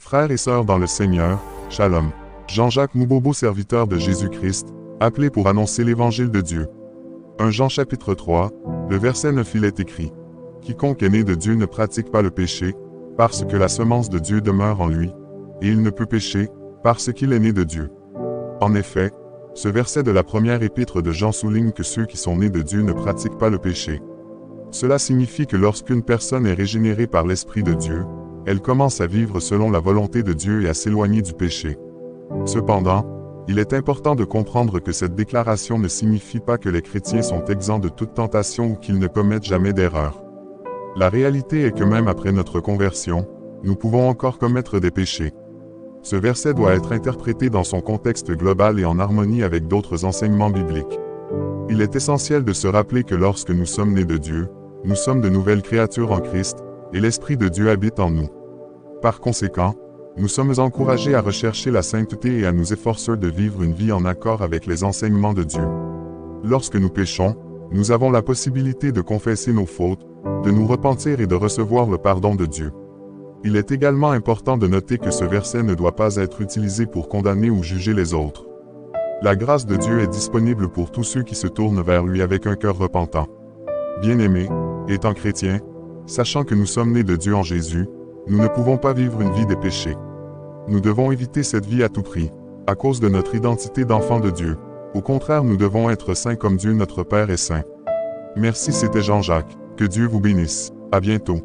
Frères et sœurs dans le Seigneur, Shalom. Jean-Jacques Moubobo, serviteur de Jésus-Christ, appelé pour annoncer l'évangile de Dieu. 1 Jean chapitre 3, le verset 9 il est écrit. Quiconque est né de Dieu ne pratique pas le péché, parce que la semence de Dieu demeure en lui, et il ne peut pécher, parce qu'il est né de Dieu. En effet, ce verset de la première épître de Jean souligne que ceux qui sont nés de Dieu ne pratiquent pas le péché. Cela signifie que lorsqu'une personne est régénérée par l'Esprit de Dieu, elle commence à vivre selon la volonté de Dieu et à s'éloigner du péché. Cependant, il est important de comprendre que cette déclaration ne signifie pas que les chrétiens sont exempts de toute tentation ou qu'ils ne commettent jamais d'erreur. La réalité est que même après notre conversion, nous pouvons encore commettre des péchés. Ce verset doit être interprété dans son contexte global et en harmonie avec d'autres enseignements bibliques. Il est essentiel de se rappeler que lorsque nous sommes nés de Dieu, nous sommes de nouvelles créatures en Christ, et l'Esprit de Dieu habite en nous. Par conséquent, nous sommes encouragés à rechercher la sainteté et à nous efforcer de vivre une vie en accord avec les enseignements de Dieu. Lorsque nous péchons, nous avons la possibilité de confesser nos fautes, de nous repentir et de recevoir le pardon de Dieu. Il est également important de noter que ce verset ne doit pas être utilisé pour condamner ou juger les autres. La grâce de Dieu est disponible pour tous ceux qui se tournent vers lui avec un cœur repentant. Bien-aimés, étant chrétiens, sachant que nous sommes nés de Dieu en Jésus, nous ne pouvons pas vivre une vie des péchés. Nous devons éviter cette vie à tout prix, à cause de notre identité d'enfant de Dieu. Au contraire, nous devons être saints comme Dieu notre Père est saint. Merci, c'était Jean-Jacques. Que Dieu vous bénisse. À bientôt.